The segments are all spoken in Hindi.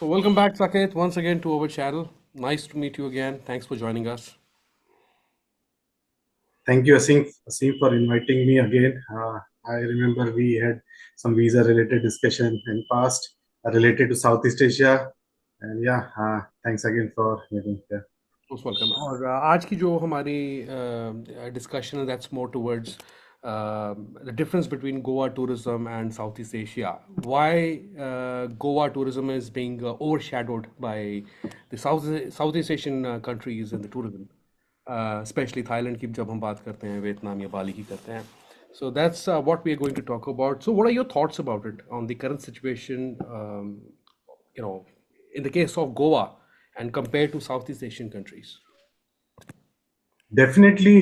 So, welcome back, Saket, once again to our channel. Nice to meet you again. Thanks for joining us. Thank you, Asim, for inviting me again. I remember we had some visa-related discussion in past related to Southeast Asia, and yeah, thanks again for meeting here. Most welcome. और आज की जो हमारी discussion है, that's more towards the difference between Goa tourism and Southeast Asia. Why Goa tourism is being overshadowed by the Southeast Asian countries in the tourism, especially Thailand की जब हम बात करते हैं, वियतनाम या बाली की करते हैं. So that's what we are going to talk about. So what are your thoughts about it on the current situation, you know, in the case of Goa and compared to Southeast Asian countries? Definitely,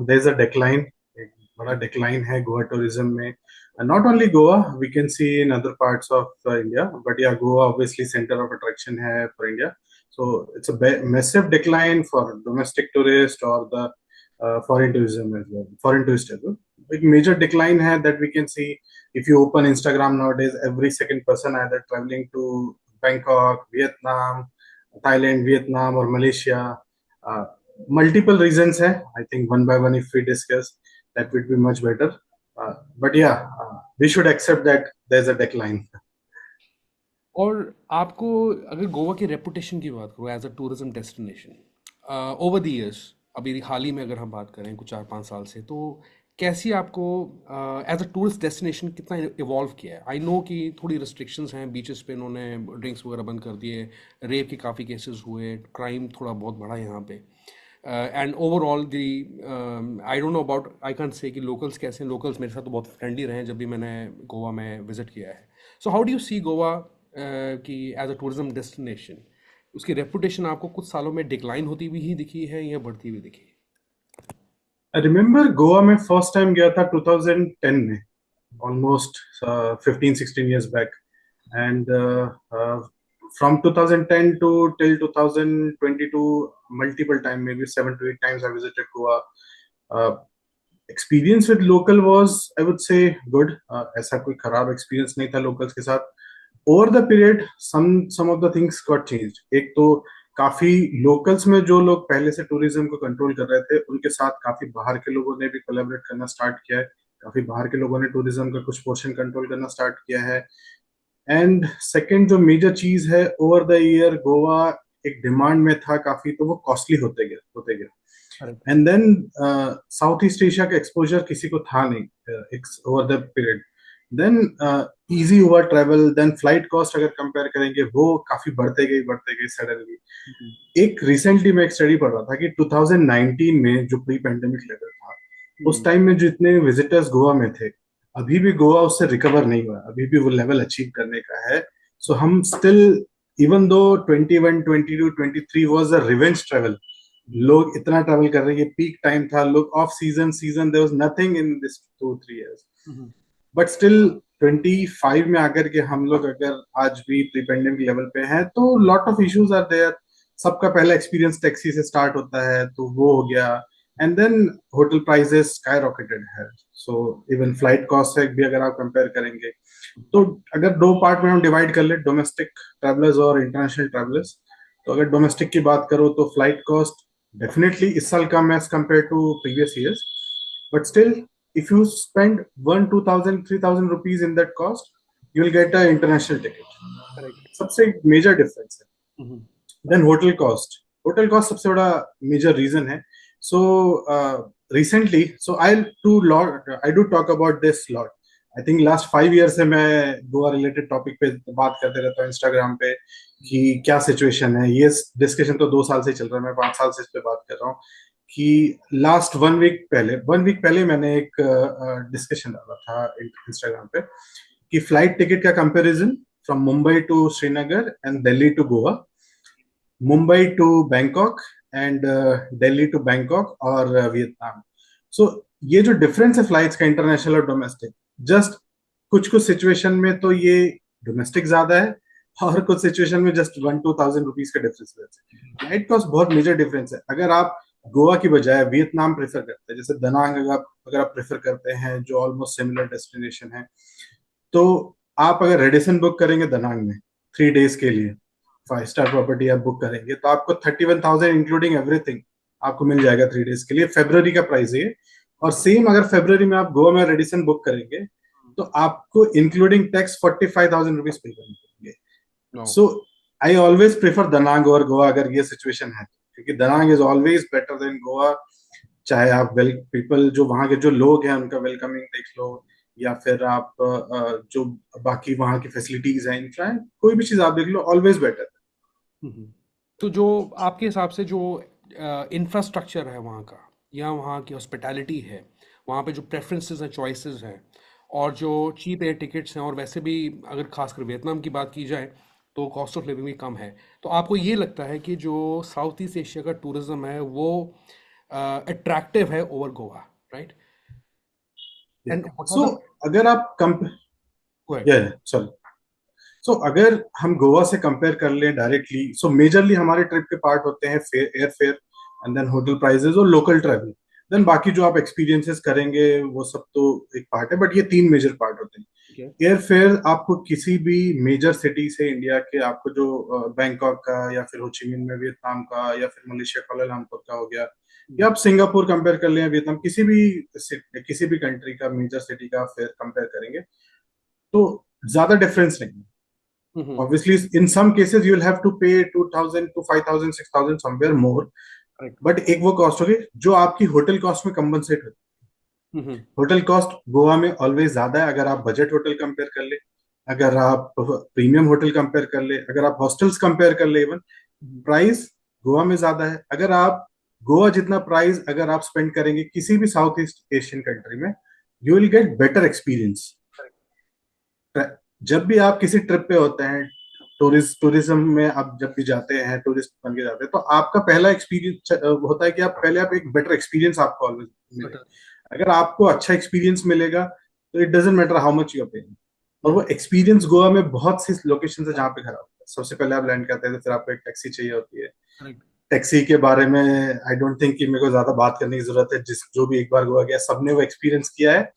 there's a decline. एक बड़ा decline है गोवा tourism में. Not only Goa, we can see in other parts of India, but yeah, Goa obviously center of attraction है for India. So it's a massive decline for domestic tourists or the foreign tourism as well. Foreign tourist as well. Big major decline है that we can see if you open Instagram nowadays, every second person either traveling to Bangkok, Vietnam, Thailand, Vietnam, or Malaysia. Uh, Multiple reasons hai. I think one by one if we discuss that would be much better. But yeah, we should accept that there's a decline. और आपको अगर गोवा की रेपुटेशन की बात करो as a tourism destination over the years, अभी हाल ही में अगर हम बात करें कुछ 4-5 साल से, तो कैसी आपको एज अ टूरिस्ट डेस्टिनेशन कितना इवॉल्व किया है? आई नो कि थोड़ी रिस्ट्रिक्शंस हैं, बीचेस पे इन्होंने ड्रिंक्स वगैरह बंद कर दिए, रेप के काफ़ी केसेस हुए, क्राइम थोड़ा बहुत बढ़ा यहाँ पे, and overall the I don't know about, I can't say कि लोकल्स कैसे हैं. लोकल्स मेरे साथ तो बहुत फ्रेंडली रहे हैं जब भी मैंने गोवा में विजिट किया है. So how do you see Goa कि एज अ टूरिज्म डेस्टिनेशन उसकी रेपुटेशन आपको कुछ सालों में डिक्लाइन होती हुई ही दिखी है या बढ़ती हुई दिखी? I remember गोवा में फर्स्ट टाइम गया था 2010 में, almost 15-16 years back, and from 2010 to till 2022, multiple time, maybe 7 to 8 times I visited Goa. Experience with local was, I would say, good. ऐसा कोई खराब experience नहीं था locals के साथ. Over the period, some of the things got changed. एक तो काफी locals में जो लोग पहले से tourism को control कर रहे थे, उनके साथ काफी बाहर के लोगों ने भी collaborate करना start किया है. काफी बाहर के लोगों ने tourism का कुछ portion control करना start किया है. एंड सेकंड जो मेजर चीज है, ओवर द ईयर गोवा एक डिमांड में था काफी, तो वो कॉस्टली होते गया. And then South east Asia का एक्सपोजर किसी को था नहीं over the period. Then easy हुआ ट्रेवल. देन फ्लाइट कॉस्ट अगर कंपेयर करेंगे वो काफी बढ़ते गई सडनली. एक रिसेंटली मैं एक स्टडी पढ़ रहा था कि 2019 में जो प्री पेंडेमिक लेवल था, उस टाइम में जितने विजिटर्स गोवा में थे, अभी भी गोवा उससे रिकवर नहीं हुआ. अभी भी वो लेवल अचीव करने का है. सो हम still, even though 21, 22, 23 was a revenge travel, लोग इतना ट्रैवल कर रहे हैं, ये पीक टाइम था, लोग off season there was nothing in this 2-3 years. But still 25 में आकर के हम लोग अगर आज भी प्री पेंडेमिक लेवल पे हैं, तो lot of issues are there. सबका पहला एक्सपीरियंस टैक्सी से स्टार्ट होता है, तो वो हो गया. And then hotel prices skyrocketed है. सो इवन फ्लाइट कॉस्ट है भी अगर आप कंपेयर करेंगे, तो अगर दो पार्ट में हम डिवाइड कर ले, डोमेस्टिक ट्रैवलर्स और इंटरनेशनल ट्रैवलर्स, तो अगर डोमेस्टिक की बात करो तो फ्लाइट कॉस्ट डेफिनेटली इस साल कम है as compare to previous years. But still, if you spend 1, 2,000, 3,000 rupees in that cost, you will get an international ticket. Correct. सबसे major difference है. Then hotel cost सबसे बड़ा major reason है. So recently, so I do talk about this lot. I think last 5 years से मैं गोवा related topic पे बात करते रहता हूँ Instagram पे कि क्या situation है. ये discussion तो 2 साल से चल रहा है, मैं 5 साल से इस पे बात कर रहा हूँ कि लास्ट 1 वीक पहले मैंने एक डिस्कशन डाला था इंस्टाग्राम पे कि फ्लाइट टिकट का comparison from Mumbai to Srinagar and Delhi to Goa, Mumbai to Bangkok and Delhi to Bangkok और वियतनाम. सो ये जो डिफरेंस है फ्लाइट्स का, इंटरनेशनल और डोमेस्टिक, जस्ट कुछ कुछ सिचुएशन में तो ये डोमेस्टिक ज्यादा है, और कुछ सिचुएशन में जस्ट 1-2,000 रुपीज का डिफरेंस है. फ्लाइट कॉस्ट बहुत मेजर डिफरेंस है. अगर आप गोवा की बजाय वियतनाम प्रेफर करते हैं, जैसे दनांग अगर आप प्रेफर करते हैं, जो ऑलमोस्ट सिमिलर डेस्टिनेशन है, तो आप अगर रेडिसन बुक करेंगे दनांग में 3 days के लिए, 5 स्टार प्रॉपर्टी आप बुक करेंगे तो आपको 31,000 इंक्लूडिंग एवरीथिंग आपको मिल जाएगा 3 डेज के लिए। फेब्रवरी का प्राइस है ये। और सेम अगर फेब्रवरी में आप गोवा में रेडिसन बुक करेंगे तो आपको इंक्लूडिंग टैक्स 45,000 रुपीज पे करने पड़ेंगे। No. So I always prefer Danang और गोवा अगर ये सिचुएशन है तो, क्योंकि Danang is always better than Goa. चाहे आप वेल पीपल जो वहाँ के जो लोग हैं उनका वेलकमिंग देख लो, या फिर आप जो बाकी वहाँ की फैसिलिटीज हैं, इंफ्रा है, कोई भी चीज आप देख लो, ऑलवेज बेटर। हम्म। तो जो आपके हिसाब से जो इंफ्रास्ट्रक्चर है वहाँ का, या वहाँ की हॉस्पिटैलिटी है, वहाँ पे जो प्रेफरेंसेस हैं, चॉइसेस हैं, और जो चीप एयर टिकट्स हैं, और वैसे भी अगर खासकर वियतनाम की बात की जाए तो कॉस्ट ऑफ लिविंग भी कम है, तो आपको ये लगता है कि जो साउथ ईस्ट एशिया का टूरिज्म है वो अट्रैक्टिव है over Goa, right? And what are so the अगर आप कंप गो अहेड। ये सॉरी सो अगर हम गोवा से कंपेयर कर लें डायरेक्टली, सो मेजरली हमारे ट्रिप के पार्ट होते हैं fare, air fare, and then hotel prices और लोकल ट्रैवल। देन बाकी जो आप एक्सपीरियंसेस करेंगे वो सब तो एक पार्ट है, बट ये तीन मेजर पार्ट होते हैं। ठीक है। एयर फेयर आपको किसी भी मेजर सिटी से इंडिया के, आपको जो बैंकॉक का, या फिर हो ची मिन में वियतनाम का, या फिर मलेशिया कुआलालंपुर का हो गया, या आप सिंगापुर कंपेयर कर लें, वियतनाम, किसी भी कंट्री का मेजर सिटी का फेयर कंपेयर करेंगे तो ज्यादा डिफरेंस नहीं है। हम्म। Obviously, in some cases you will have to pay 2,000 to 5,000 6,000 somewhere more, correct. But एक वो कॉस्ट होगी जो आपकी होटल कॉस्ट में कंपनसेट होती हम्म। है। होटल कॉस्ट गोवा में ऑलवेज ज्यादा है अगर आप बजट होटल कंपेयर कर ले, अगर आप प्रीमियम होटल कंपेयर कर ले, अगर आप हॉस्टल्स कंपेयर कर ले, इवन प्राइस गोवा में ज्यादा है। अगर आप गोवा जितना प्राइस अगर आप स्पेंड करेंगे किसी भी साउथ ईस्ट एशियन कंट्री में, you will get better experience. जब भी आप किसी ट्रिप पे होते हैं, टूरिज्म में आप जब भी जाते हैं, टूरिस्ट बन के जाते हैं, तो आपका पहला एक्सपीरियंस होता है कि आप एक बेटर एक्सपीरियंस आपको ऑलवेज मिले। बट अगर आपको अच्छा एक्सपीरियंस मिलेगा तो it doesn't matter how much you are paying. और वो एक्सपीरियंस गोवा में बहुत सी लोकेशन है जहाँ पे खराब होता है। सबसे पहले आप लैंड करते हैं तो फिर आपको एक टैक्सी चाहिए होती है। करेक्ट। टैक्सी के बारे में आई डोंट थिंक कि मेरे को ज्यादा बात करने की जरूरत है, जिस जो भी एक बार गोवा गया सबने वो एक्सपीरियंस किया है,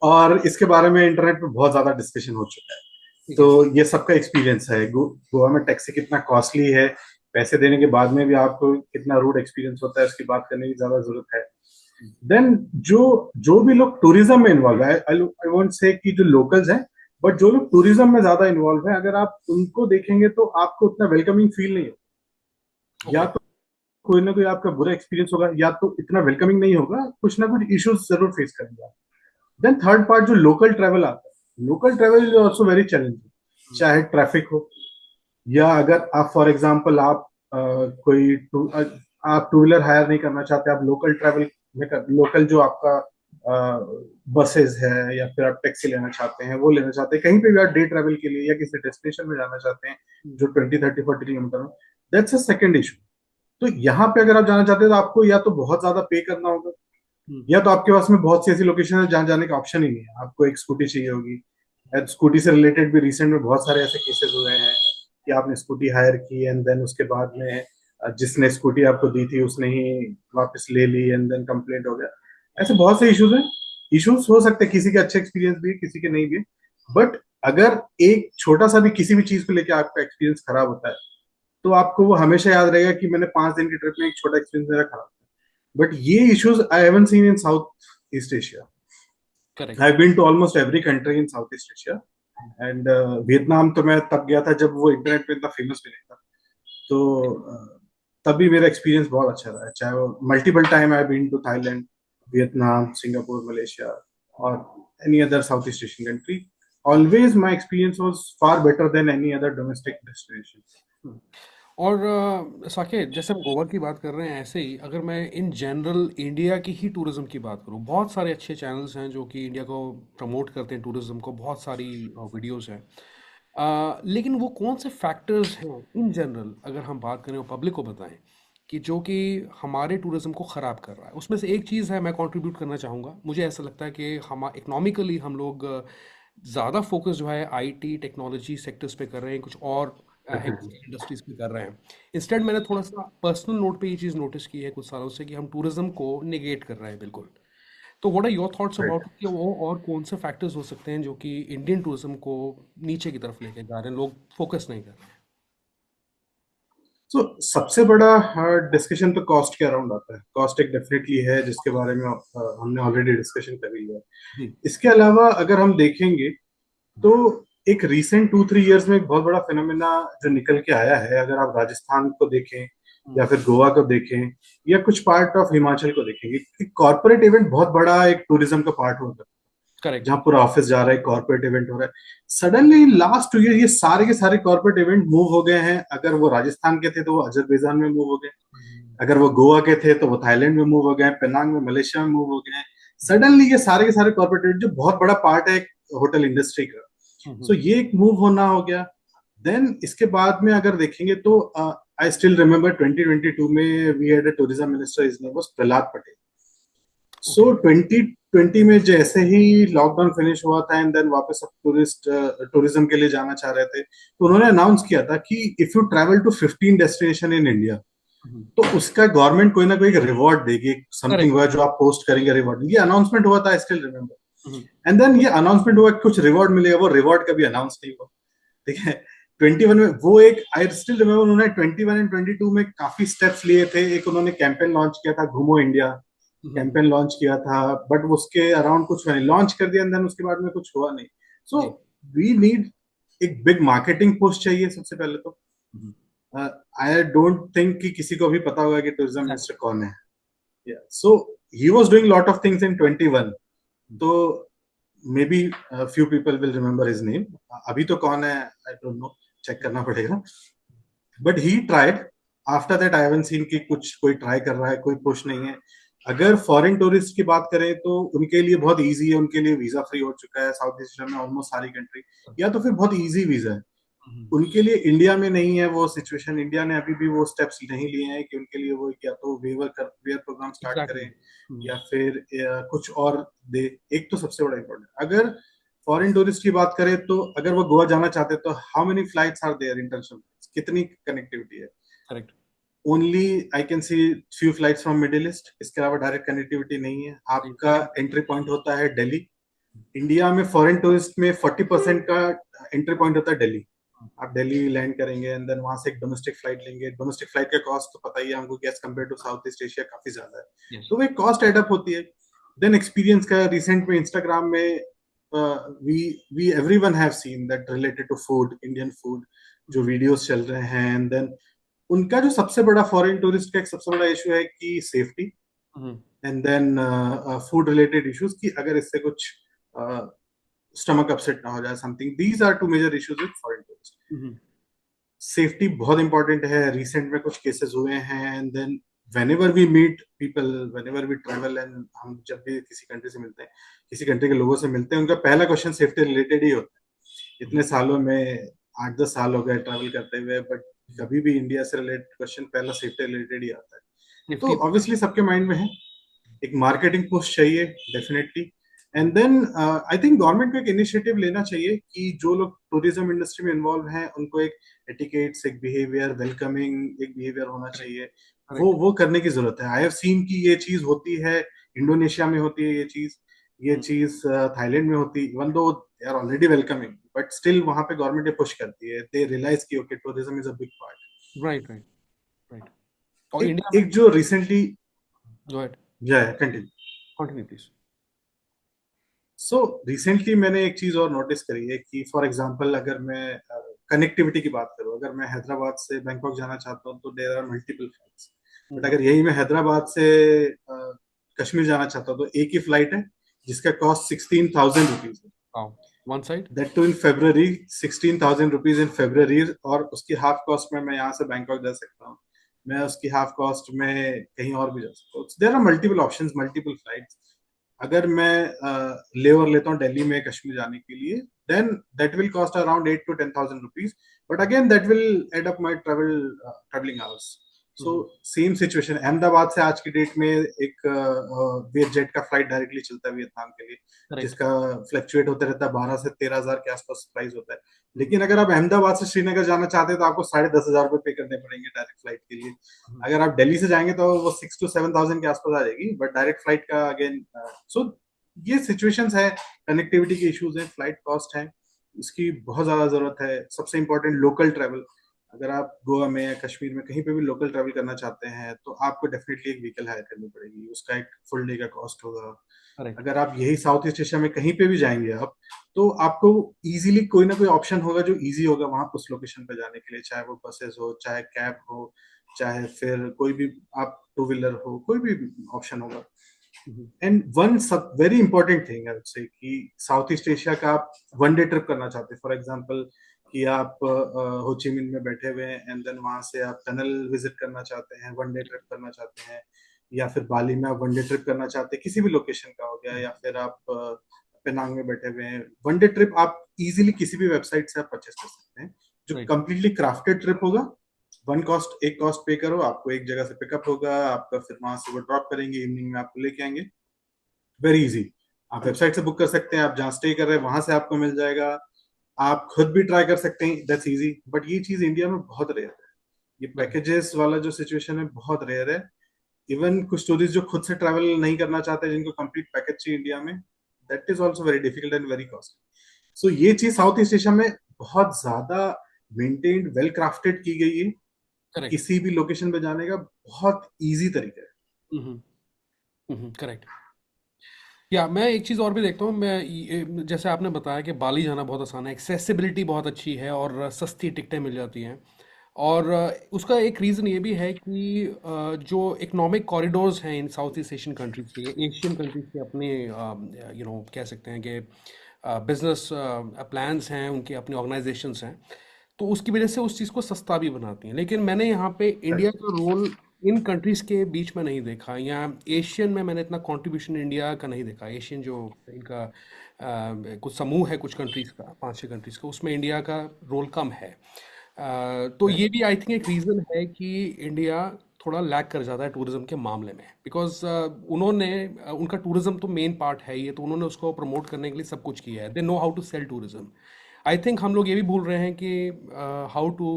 और इसके बारे में इंटरनेट पे बहुत ज्यादा डिस्कशन हो चुका है। ठीक तो है। ये सबका एक्सपीरियंस है गोवा में टैक्सी कितना कॉस्टली है, पैसे देने के बाद में भी आपको कितना रूड एक्सपीरियंस होता है, उसकी बात करने की ज्यादा जरूरत है। देन जो जो भी लोग टूरिज्म में इन्वॉल्व है, आई वोंट से कि जो लोकल्स हैं, बट जो लोग टूरिज्म में ज्यादा इन्वॉल्व है, अगर आप उनको देखेंगे तो आपको उतना वेलकमिंग फील नहीं होगा। या ओके। तो कोई ना कोई आपका बुरा एक्सपीरियंस होगा, या तो इतना वेलकमिंग नहीं होगा, कुछ ना कुछ इश्यूज जरूर फेस करेंगे आप। देन थर्ड पार्ट जो लोकल ट्रेवल आता है, local travel is also very challenging. चाहे ट्रैफिक हो, या अगर आप फॉर एग्जाम्पल आप आप टू व्हीलर हायर नहीं करना चाहते, आप लोकल ट्रैवल में लोकल जो आपका बसेस है, या फिर आप टैक्सी लेना चाहते हैं, वो लेना चाहते हैं, कहीं पे भी आप डे ट्रैवल के लिए या किसी डेस्टिनेशन में जाना चाहते हैं जो 20 30 40 किलोमीटर में, दैट्स अ सेकंड इशू। तो यहाँ पे अगर आप जाना चाहते हैं तो आपको या तो बहुत ज्यादा पे करना होगा, या तो आपके पास में बहुत सी ऐसी लोकेशन है जहाँ जाने का ऑप्शन ही नहीं है, आपको एक स्कूटी चाहिए होगी। स्कूटी से रिलेटेड भी रिसेंट में बहुत सारे ऐसे केसेस हुए हैं कि आपने स्कूटी हायर की एंड देन उसके बाद में जिसने स्कूटी आपको दी थी उसने ही वापस ले ली, एंड देन कंप्लेंट हो गया। ऐसे बहुत से इश्यूज हैं। इश्यूज हो सकते हैं, किसी के अच्छे एक्सपीरियंस भी है, किसी के नहीं भी है, बट अगर एक छोटा सा भी किसी भी चीज को लेकर आपका एक्सपीरियंस खराब होता है तो आपको वो हमेशा याद रहेगा कि मैंने 5 दिन की ट्रिप में एक छोटा एक्सपीरियंस मेरा खराब। बट ये issues I haven't seen in south east Asia. I correct. Have been to almost every country in south east Asia, and Vietnam तो मैं तब गया था जब वो इंटरनेट पे इतना फेमस भी नहीं था। तो तभी मेरा एक्सपीरियंस बहुत अच्छा रहा है, चाहे वो multiple time I been to Thailand, Vietnam, Singapore, Malaysia, और any other south east Asian country. Always my experience was far better than any other domestic destination. और साकेत, जैसे हम गोवा की बात कर रहे हैं, ऐसे ही अगर मैं इन जनरल इंडिया की ही टूरिज्म की बात करूं, बहुत सारे अच्छे चैनल्स हैं जो कि इंडिया को प्रमोट करते हैं, टूरिज्म को, बहुत सारी वीडियोस हैं। लेकिन वो कौन से फैक्टर्स हैं इन जनरल, अगर हम बात करें और पब्लिक को बताएं, कि जो कि हमारे टूरिज्म को ख़राब कर रहा है? उसमें से एक चीज़ है, मैं कंट्रीब्यूट करना चाहूँगा, मुझे ऐसा लगता है कि हम इकोनॉमिकली हम लोग ज़्यादा फोकस जो है आईटी टेक्नोलॉजी सेक्टर्स पे कर रहे हैं, कुछ और इंडस्ट्रीज पे कर रहे हैं। इंस्टेड मैंने थोड़ा सा पर्सनल नोट पे ये चीज़ नोटिस की है कुछ सालों से, कि हम टूरिज्म को नेगेट कर रहे हैं बिल्कुल। तो what are your thoughts about कि वो और कौन से फैक्टर्स हो सकते हैं जो कि इंडियन टूरिज्म को नीचे की तरफ लेके जा रहे हैं, लोग फोकस नहीं कर रहे हैं? सो सबसे बड़ा डिस्कशन तो कॉस्ट के अराउंड आता है। कॉस्ट एक डेफिनेटली है जिसके बारे में हमने ऑलरेडी डिस्कशन करी है। जी। इसके अलावा अगर हम देखेंगे तो एक रीसेंट 2-3 इयर्स में एक बहुत बड़ा फिनोमेना जो निकल के आया है, अगर आप राजस्थान को देखें या फिर गोवा को देखें या कुछ पार्ट ऑफ हिमाचल को देखेंगे, कि कॉर्पोरेट इवेंट बहुत बड़ा एक टूरिज्म का पार्ट होता है, करेक्ट। जहाँ पूरा ऑफिस जा रहा है, कॉर्पोरेट इवेंट हो रहा है। सडनली लास्ट 2 ईयर ये सारे के सारे कॉर्पोरेट इवेंट मूव हो गए हैं। अगर वो राजस्थान के थे तो वो अजरबैजान में मूव हो गए, अगर वो गोवा के थे तो वो थाईलैंड में मूव हो गए, पेनांग में मलेशिया में मूव हो गए। सडनली ये सारे के सारे कॉर्पोरेट इवेंट जो बहुत बड़ा पार्ट है होटल इंडस्ट्री का, सो ये एक मूव होना हो गया। देन इसके बाद में अगर देखेंगे तो आई स्टिल रिमेम्बर 2022 में we had a tourism minister, his name was Prahlad Patel. So okay. 2020 में जैसे ही लॉकडाउन फिनिश हुआ था एंड देन वापस सब टूरिज्म के लिए जाना चाह रहे थे, तो उन्होंने अनाउंस किया था कि if you travel to 15 destination in India तो उसका गवर्नमेंट कोई ना कोई रिवॉर्ड देगी, समथिंग करेक्ट। हुआ जो आप पोस्ट करेंगे रिवॉर्ड। ये अनाउंसमेंट हुआ था, I still hmm. Remember. And then ये अनाउंसमेंट हुआ कुछ रिवॉर्ड मिलेगा, वो रिवॉर्ड कभी अनाउंस नहीं हुआ। ठीक है। 21 में वो एक, आई स्टिल रिमेम्बर, उन्होंने 21 एंड 22 में काफी स्टेप्स लिए थे। एक उन्होंने कैंपेन लॉन्च किया था, घूमो इंडिया हम्म। कैंपेन लॉन्च किया था, बट उसके अराउंड कुछ नहीं लॉन्च कर दिया, देन उसके बाद में कुछ हुआ नहीं। सो जी। वी नीड एक बिग मार्केटिंग पुश चाहिए सबसे पहले तो। हम्म। आई डोंट थिंक कि किसी को भी पता होगा कि टूरिज्म एग्जैक्टली। मिनिस्टर कौन है। So he was doing lot of things in 21। तो maybe few people will remember his name. अभी तो कौन है आई डोंट नो, चेक करना पड़ेगा। But he tried. After that I haven't scene कि कुछ कोई ट्राई कर रहा है, कोई पुश नहीं है। अगर फॉरेन टूरिस्ट की बात करें तो उनके लिए बहुत इजी है, उनके लिए वीजा फ्री हो चुका है साउथ ईस्ट एशिया में ऑलमोस्ट सारी कंट्री, या तो फिर बहुत इजी वीजा है। उनके लिए इंडिया में नहीं है वो सिचुएशन। इंडिया ने अभी भी वो स्टेप्स नहीं लिए हैं कि उनके लिए वो या तो वेवर प्रोग्राम स्टार्ट एग्जैक्टली। करें या फिर कुछ और दे। एक तो सबसे बड़ा इम्पोर्टेंट, अगर फॉरेन टूरिस्ट की बात करें तो अगर वो गोवा जाना चाहते हैं तो how many flights are there international, कितनी कनेक्टिविटी है? Correct. Only I can see few flights from middle east, इसके अलावा डायरेक्ट कनेक्टिविटी नहीं है। आपका सेकंड। एंट्री पॉइंट होता है दिल्ली। इंडिया में फॉरेन टूरिस्ट में 40% का एंट्री पॉइंट होता है दिल्ली। आप दिल्ली लैंड करेंगे एंड देन वहां से एक डोमेस्टिक फ्लाइट लेंगे। डोमेस्टिक फ्लाइट का कॉस्ट तो पता ही है हमको, as compare to south east Asia काफी ज्यादा है। यस। तो वो एक कॉस्ट एडअप होती है। देन एक्सपीरियंस का रिसेंट में इंस्टाग्राम में we we everyone have seen that related to food, Indian food, जो वीडियोस चल रहे हैं। एंड देन उनका जो सबसे बड़ा फॉरेन टूरिस्ट का एक सबसे बड़ा इशू है कि safety, and then food related issues, कि अगर इससे कुछ स्टमक अपसेट ना हो जाए something. These are two major issues with foreign tourist. Safety बहुत इंपॉर्टेंट है। रिसेंट में कुछ केसेस हुए हैं and then whenever we meet people, whenever we travel, and हम जब भी किसी कंट्री से मिलते हैं, किसी कंट्री के लोगों से मिलते हैं, उनका पहला क्वेश्चन सेफ्टी रिलेटेड ही होता है। इतने सालों में 8-10 साल हो गए ट्रैवल करते हुए, बट कभी भी इंडिया से रिलेटेड क्वेश्चन पहला सेफ्टी रिलेटेड ही आता है। तो सेफ्टी। ऑब्वियसली सबके माइंड में है। एक मार्केटिंग पुश चाहिए definitely. And then I think government को एक इनिशिएटिव लेना चाहिए कि जो लोग टूरिज्म इंडस्ट्री में इन्वॉल्व हैं उनको एक एटिकेट्स, एक बिहेवियर, वेलकमिंग एक बिहेवियर होना करेक्ट। चाहिए। वो करेक्ट। वो करने की जरूरत है। आई हैव सीन कि ये चीज होती है, इंडोनेशिया में होती है ये चीज थाईलैंड में होती, even though they are already welcoming, but still वहां पे गवर्नमेंट ये पुश करती है। दे रियलाइज कि okay tourism is a big part. Right. Right. Right. और एक इंडिया में एक जो रिसेंटली, जो है। या continue. Continue please. So recently मैंने एक चीज और नोटिस करी है कि फॉर एग्जांपल अगर मैं कनेक्टिविटी की बात करूं, अगर मैं हैदराबाद से बैंकॉक जाना चाहता हूं तो there are multiple flights. But अगर यही मैं हैदराबाद से कश्मीर जाना चाहता हूं तो एक ही फ्लाइट है जिसका कॉस्ट 16,000 रुपीज है। One side. That too in February, 16,000 rupees in February. और उसकी हाफ कॉस्ट में मैं यहाँ से बैंकॉक जा सकता हूँ, मैं उसकी हाफ कॉस्ट में कहीं और भी जा सकता हूँ। There are multiple options, multiple flights. अगर मैं ले ओवर लेता हूँ दिल्ली में कश्मीर जाने के लिए, then that will cost around 8 to 10,000 rupees. But again that will add up my travelling hours. So same situation Ahmedabad से आज की डेट में एक वेट जेट का फ्लाइट डायरेक्टली चलता है वियतनाम के लिए, करेक्ट। जिसका फ्लक्चुएट होता रहता है, 12 से 13 हजार के आसपास प्राइस होता है। लेकिन अगर आप अहमदाबाद से श्रीनगर जाना चाहते हैं तो आपको 10,500 रुपए पे करने पड़ेंगे डायरेक्ट फ्लाइट के लिए। अगर आप दिल्ली से जाएंगे तो वो 6 to 7 thousand के आसपास आ जाएगी, बट डायरेक्ट फ्लाइट का अगेन। सो ये सिचुएशंस है, कनेक्टिविटी के इश्यूज है, फ्लाइट कॉस्ट है, इसकी बहुत ज्यादा जरूरत है। सबसे इंपॉर्टेंट लोकल ट्रेवल। अगर आप गोवा में या कश्मीर में कहीं पे भी लोकल ट्रैवल करना चाहते हैं तो आपको डेफिनेटली एक व्हीकल हायर करनी पड़ेगी, उसका एक फुल डे का कॉस्ट होगा। करेक्ट। अगर आप यही साउथ ईस्ट एशिया में कहीं पे भी जाएंगे आप, तो आपको इजीली कोई ना कोई ऑप्शन होगा जो इजी होगा वहां उस लोकेशन पे जाने के लिए, चाहे वो बसेस हो, चाहे कैब हो, चाहे फिर कोई भी आप टू व्हीलर हो, कोई भी ऑप्शन होगा। एंड वन सब very important thing I would say कि साउथ ईस्ट एशिया का आप वन डे ट्रिप करना चाहते हैं, फॉर एग्जांपल कि आप हो ची मिन में बैठे हुए हैं एंड देन वहां से आप टनल विजिट करना चाहते हैं, वन डे ट्रिप करना चाहते हैं, या फिर बाली में आप वन डे ट्रिप करना चाहते हैं, किसी भी लोकेशन का हो गया, या फिर आप पेनांग में बैठे हुए हैं, वन डे ट्रिप आप इजीली किसी भी वेबसाइट से आप परचेस कर सकते हैं, जो राइट। कम्प्लीटली क्राफ्टेड ट्रिप होगा। वन कॉस्ट, एक कॉस्ट पे करो, आपको एक जगह से पिकअप होगा आपका, फिर वहां से वो ड्रॉप करेंगे, इवनिंग में आपको लेके आएंगे, वेरी इजी। आप वेबसाइट से बुक कर सकते हैं, आप जहाँ स्टे कर रहे हैं वहां से आपको मिल जाएगा, आप खुद भी ट्राई कर सकते हैं, दैट्स इजी। बट ये चीज इंडिया में बहुत रेयर है, ये राइट। पैकेजेस वाला जो सिचुएशन है बहुत रेयर है। इवन कुछ टूरिस्ट जो खुद से ट्रैवल नहीं करना चाहते, जिनको कंप्लीट पैकेज चाहिए इंडिया में, that is also very difficult and very costly. So ये चीज साउथ ईस्ट एशिया में बहुत ज्यादा मेंटेन्ड, वेल क्राफ्टेड की गई है, करेक्ट। किसी भी लोकेशन पे जाने का बहुत इजी तरीका है। करेक्ट। या मैं एक चीज़ और भी देखता हूँ, जैसे आपने बताया कि बाली जाना बहुत आसान है, एक्सेसिबिलिटी बहुत अच्छी है और सस्ती टिकटें मिल जाती हैं। और उसका एक रीज़न ये भी है कि जो इकोनॉमिक कॉरिडोर्स हैं इन साउथ ईस्ट एशियन कंट्रीज के, एशियन कंट्रीज के अपने कह सकते हैं कि बिजनेस प्लान्स हैं, उनके अपने ऑर्गेनाइजेशंस हैं, तो उसकी वजह से उस चीज़ को सस्ता भी बनाती हैं। लेकिन मैंने यहाँ पे इंडिया Correct. का रोल इन कंट्रीज के बीच में नहीं देखा, या एशियन में मैंने इतना कंट्रीब्यूशन इंडिया का नहीं देखा। एशियन जो इनका कुछ समूह है, कुछ कंट्रीज का, 5-6 कंट्रीज का, उसमें इंडिया का रोल कम है। तो Correct. ये भी आई थिंक एक रीज़न है कि इंडिया थोड़ा लैग कर जाता है टूरिज्म के मामले में, बिकॉज उनका टूरिज्म तो मेन पार्ट है ये, तो उन्होंने उसको प्रमोट करने के लिए सब कुछ किया है, they know how to sell tourism. I think हम लोग ये भी भूल रहे हैं कि how to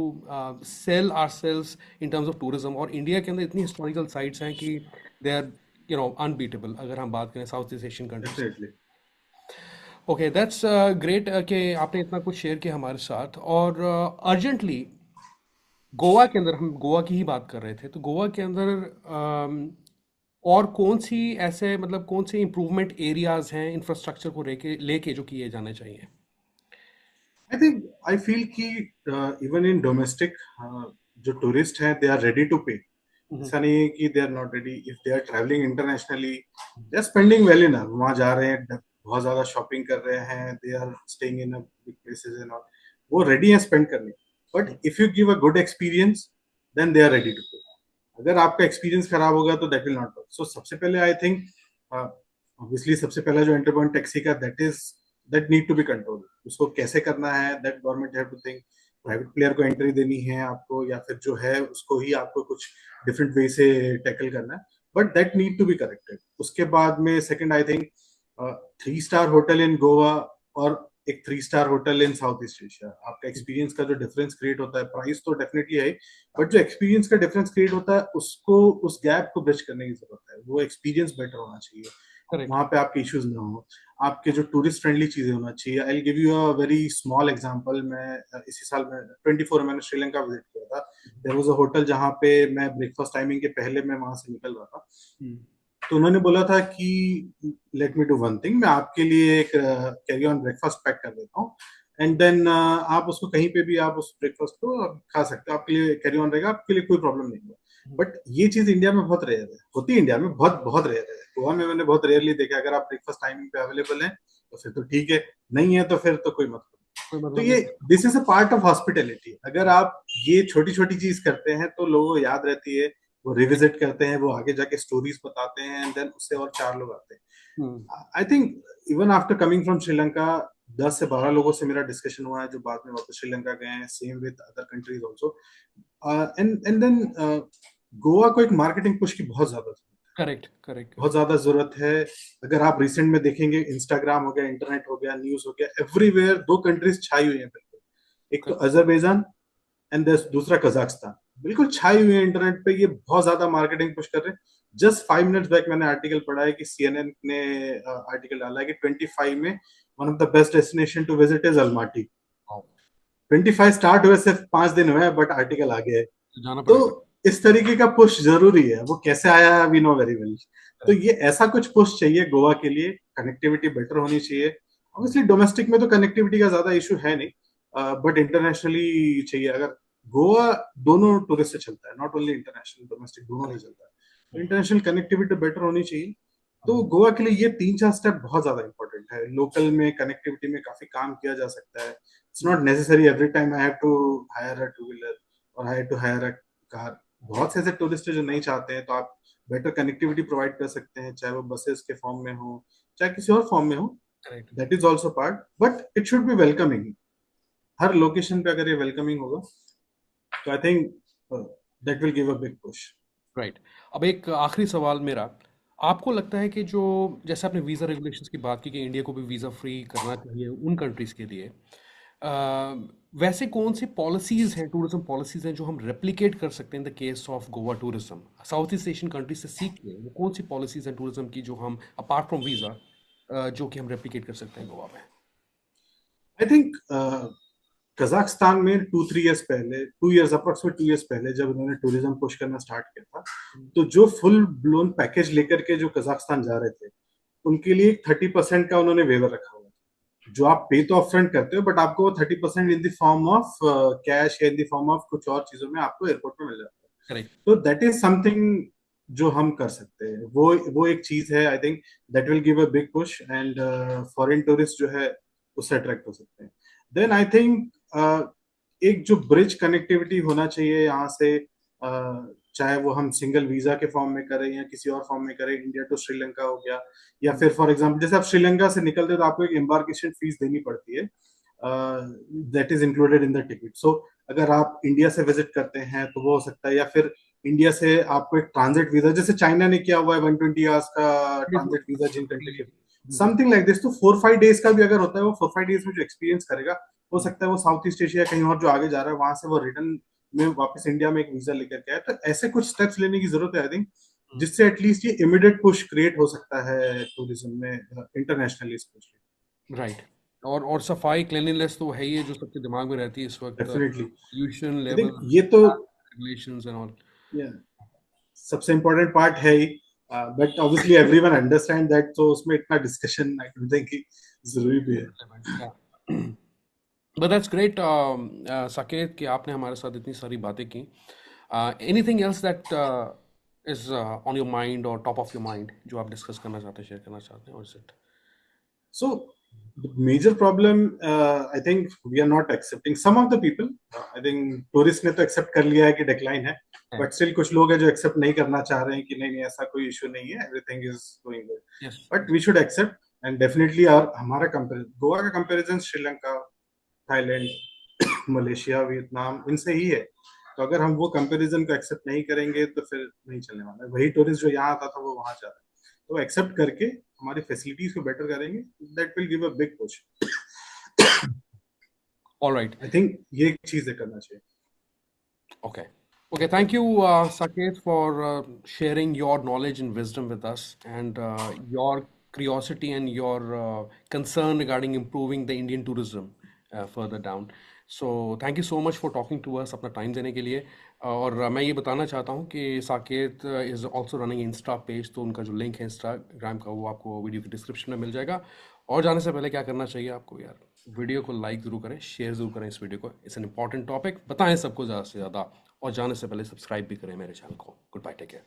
sell our sales in terms of tourism, और इंडिया के अंदर इतनी हिस्टोरिकल साइट्स हैं कि दे आर अनबीटेबल, अगर हम बात करें साउथ ईस्ट एशियन कंट्रीज की। Definitely. ओके, दैट्स ग्रेट कि आपने इतना कुछ शेयर किया हमारे साथ। और अर्जेंटली गोवा के अंदर, हम गोवा की ही बात कर रहे थे, तो गोवा के अंदर और कौन सी ऐसे, मतलब कौन से इम्प्रूवमेंट एरियाज हैं इंफ्रास्ट्रक्चर को लेके लेके जो किए जाने चाहिए? आई थिंक, आई फील कि इवन इन डोमेस्टिक जो टूरिस्ट हैं दे आर रेडी टू पे। हम्म। ऐसा नहीं है कि they are not ready, if they are travelling internationally, they are spending well enough, वहां जा रहे हैं, बहुत ज्यादा शॉपिंग कर रहे हैं, they are staying in big places and all, वो रेडी है स्पेंड करने। But if you give a good experience then they are ready to pay. अगर आपका एक्सपीरियंस खराब होगा तो that will not work. So सबसे पहले आई थिंक, ऑब्वियसली सबसे पहला जो एंटर पॉइंट टैक्सी का, that need to be control. उसको कैसे करना है, that government have to think. Private player को एंट्री देनी है आपको, या फिर जो है उसको ही आपको कुछ डिफरेंट वे से टैकल करना है, but that need to be corrected. उसके बाद में second I think, 3 star hotel in Goa और एक 3 star hotel in south east Asia, आपका एक्सपीरियंस का जो डिफरेंस क्रिएट होता है, प्राइस तो डेफिनेटली है, बट जो एक्सपीरियंस का डिफरेंस क्रिएट होता है उसको, उस गैप को ब्रिज करने की जरूरत है। वो एक्सपीरियंस बेटर होना चाहिए, करेक्ट। वहां पे आपके इश्यूज ना हो, आपके जो टूरिस्ट फ्रेंडली चीजें होना चाहिए। I give you a very small example. मैं इसी साल में 24 मैंने श्रीलंका विजिट किया था। देयर वाज अ होटल जहाँ पे मैं ब्रेकफास्ट टाइमिंग के पहले मैं वहां से निकल रहा था, तो उन्होंने बोला था कि let me do one thing, मैं आपके लिए एक कैरी ऑन ब्रेकफास्ट पैक कर देता हूँ, एंड देन आप उसको कहीं पे भी आप उस ब्रेकफास्ट को आप खा सकते हो, आपके लिए कैरी ऑन रहेगा, आपके लिए कोई प्रॉब्लम नहीं है। बट ये चीज इंडिया में बहुत रेयर है, होती है इंडिया में बहुत बहुत रेयर है। गोवा में मैंने बहुत रेयरली देखा, अगर आप ब्रेकफास्ट टाइमिंग पे अवेलेबल है तो फिर तो ठीक है, नहीं है तो फिर तो कोई मतलब कोई नहीं। तो मतलब ये, नहीं। This is a part of hospitality. अगर आप ये छोटी छोटी चीज करते हैं तो लोगों को याद रहती है, वो रिविजिट करते हैं, वो आगे जाके स्टोरीज बताते हैं, एंड देन उससे और 4 लोग आते हम्म। हैं। I think even after coming from Sri Lanka, 10 से 12 लोगों से मेरा डिस्कशन हुआ है जो बाद में वापस श्रीलंका गए हैं, same with other countries also. And then Goa को एक मार्केटिंग पुश की बहुत ज्यादा जरूरत है, करेक्ट, करेक्ट, बहुत करेक्ट। ज्यादा जरूरत है। अगर आप रिसेंट में देखेंगे, इंस्टाग्राम हो गया, इंटरनेट हो गया, न्यूज हो गया, एवरीवेयर 2 कंट्रीज छाई हुई है बिल्कुल। एक तो करेक्ट। अजरबैजान एंड दूसरा कजाकिस्तान, बिल्कुल छाई हुई है इंटरनेट पे, ये बहुत ज्यादा मार्केटिंग पुश कर रहे हैं। जस्ट 5 मिनट्स बैक मैंने आर्टिकल पढ़ा है कि सीएनएन ने आर्टिकल डाला है कि 25 में one of the best destination to visit is Almaty. 25 start हुए सिर्फ 5 दिन हुए हैं, बट आर्टिकल आ गया है। तो जाना तो पड़ेगा। इस तरीके का पुश जरूरी है, वो कैसे आया वी नो वेरी वेल। तो करेक्ट। ये ऐसा कुछ पुश चाहिए गोवा के लिए, कनेक्टिविटी बेटर होनी चाहिए। ऑब्वियसली डोमेस्टिक में तो कनेक्टिविटी का ज्यादा इशू है नहीं, बट इंटरनेशनली चाहिए। अगर गोवा दोनों टूरिस्ट से चलता है, नॉट ओनली इंटरनेशनल, डोमेस्टिक दोनों से चलता है, तो इंटरनेशनल कनेक्टिविटी बेटर होनी चाहिए। तो गोवा के लिए ये 3-4 स्टेप बहुत ज्यादा इंपॉर्टेंट है। लोकल में कनेक्टिविटी में काफी काम किया जा सकता है। It's not necessary every time I have to hire a two wheeler और I have to hire a car. बहुत से ऐसे टूरिस्ट है जो नहीं चाहते हैं, तो आप बेटर कनेक्टिविटी प्रोवाइड कर सकते हैं, चाहे वो बसेस के फॉर्म में हो, चाहे किसी और फॉर्म में हो। Correct. That is also part, but it should be welcoming. Her location पे अगर ये वेलकमिंग होगा, तो I think that will give a big push. Right. अब एक आखिरी सवाल मेरा, आपको लगता है कि जो, जैसे आपने वीज़ा रेगुलेशंस की बात की कि इंडिया को भी वीज़ा फ्री करना चाहिए उन कंट्रीज़ के लिए, अ, वैसे कौन सी पॉलिसीज़ हैं, टूरिज्म पॉलिसीज़ हैं जो हम रेप्लिकेट कर सकते हैं in the case of Goa tourism, south east Asian countries से सीख के वो कौन सी पॉलिसीज़ हैं टूरिज्म की जो हम अपार्ट फ्रॉम वीज़ा जो कि हम रेप्लिकेट कर सकते हैं गोवा में? आई थिंक कजाकिस्तान में 2-3 ईयर्स पहले, 2 ईयर्स अप्रोक्सीमेट 2 ईयर्स पहले, जब उन्होंने टूरिज्म पुश करना स्टार्ट किया था, तो जो फुल ब्लोन पैकेज लेकर के जो कजाकिस्तान जा रहे थे, उनके लिए 30% का उन्होंने वेवर रखा हुआ था। जो आप पे तो अपफ्रंट करते हो, बट आपको वो 30% in the form of cash या इन द फॉर्म ऑफ कुछ और चीजों में आपको एयरपोर्ट में मिल जाता है। करेक्ट। तो दैट इज समथिंग जो हम कर सकते हैं। वो एक चीज है, I think that will give a big push, and foreign tourist जो है उससे अट्रैक्ट हो सकते हैं। देन आई थिंक एक जो ब्रिज कनेक्टिविटी होना चाहिए यहाँ से, चाहे वो हम सिंगल वीजा के फॉर्म में करें या किसी और फॉर्म में करें, इंडिया टू श्रीलंका हो गया, या फिर फॉर एग्जाम्पल जैसे आप श्रीलंका से निकलते हो तो आपको एक एम्बार्केशन फीस देनी पड़ती है, that is included in the ticket. So अगर आप इंडिया से विजिट करते हैं तो वो हो सकता है, या फिर इंडिया से आपको एक ट्रांजिट वीजा, जैसे चाइना ने किया हुआ है 120 आवर्स का ट्रांजिट वीजा जिन कंट्री के, समथिंग लाइक दिस। तो 4-5 डेज का भी अगर होता है, वो 4-5 डेज में जो एक्सपीरियंस करेगा, हो सकता है वो साउथ ईस्ट एशिया कहीं और जो आगे जा रहा है, वहां से वो रिटर्न में वापस इंडिया में एक वीजा लेकर के आए। तो ऐसे कुछ स्टेप्स लेने की जरूरत है आई थिंक, जिससे एटलीस्ट ये इमिडिएट पुश क्रिएट हो सकता है टूरिज्म में, इंटरनेशनली स्पेशली। राइट। और सफाई क्लेanलीनेस तो है ही है जो सबके दिमाग में रहती है इस वक्त, definitely pollution I think level, ये तो रेगुलेशंस एंड ऑल। yeah, सबसे इम्पोर्टेंट पार्ट है ही, but obviously everyone understand that, तो उसमें इतना डिस्कशन आई डोंट थिंक कि जरूरी भी है। बट दैट्स ग्रेट साकेत कि आपने हमारे साथ इतनी सारी बातें की। Anything else that is on your mind और टॉप ऑफ योर माइंड जो आप डिस्कस करना चाहते हैं, शेयर करना चाहते हैं, और is it? So the major problem, I think we are not accepting. Some of the people, I think tourist ने तो accept कर लिया है कि decline है, है। but still कुछ लोग हैं जो accept नहीं करना चाह रहे हैं कि नहीं नहीं ऐसा कोई issue नहीं है, everything is going good. Yes. But we should accept, and definitely our हमारा comparison, गोवा का comparison Sri Lanka, Thailand, Malaysia, Vietnam इनसे ही है। तो अगर हम वो कंपैरिजन को एक्सेप्ट नहीं करेंगे तो फिर नहीं चलने वाला है। वही टूरिस्ट जो यहाँ आता था वो वहां जा रहा है, तो एक्सेप्ट करके हमारी फैसिलिटीज को बेटर करेंगे, that will give a big push. Alright. I think ये चीजें करना चाहिए। Okay. Okay, thank you, Saket, for sharing your knowledge and wisdom with us, and your curiosity and your concern regarding improving the Indian tourism further down. So, thank you so much for talking to us, अपना टाइम देने के लिए। और मैं ये बताना चाहता हूँ कि Saket is also running Insta page, तो उनका जो लिंक है इंस्टाग्राम का वो आपको वीडियो के डिस्क्रिप्शन में मिल जाएगा। और जाने से पहले क्या करना चाहिए आपको यार, वीडियो को लाइक ज़रूर करें, शेयर ज़रूर करें इस वीडियो को, इट्स एन इंपॉर्टेंट टॉपिक, बताएं सबको ज़्यादा से ज़्यादा। और जाने से पहले सब्सक्राइब भी करें मेरे चैनल को। Good bye, take care.